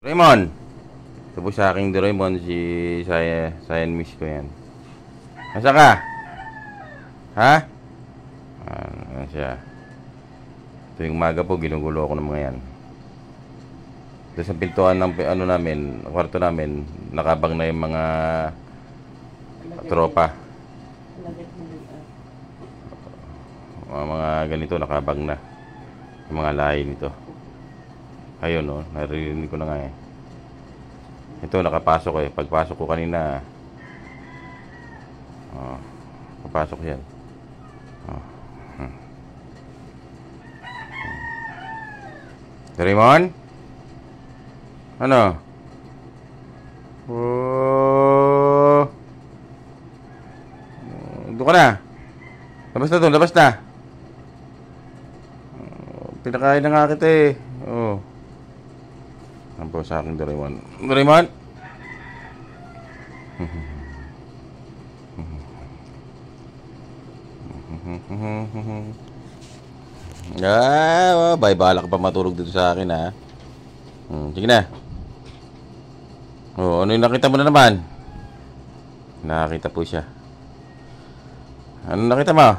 Raymond! Ito po sa aking Doraemon, si Cyan Miss ko yan. Nasaan ka? Ha? Ano siya? Tuwing umaga po, ginugulo ako ng mga yan. Doon sa pintuan ng ano namin, kwarto namin, nakabang na yung mga tropa. Mga ganito, nakabang na. Yung mga lahi nito. Ayun, no, naririnig ko na nga eh. Ito, nakapasok eh. Pagpasok ko kanina, papasok yan. Doraemon? Ano? Oh. Doon ka na. Labas na doon, labas na. Pinakain na nga kita eh. Oo. Ano po sa aking Doraemon? Doraemon? Bay, bahala ka pa matulog dito sa akin ha. Sige na. Ano yung nakita mo na naman? Nakakita po siya. Ano nakita mo?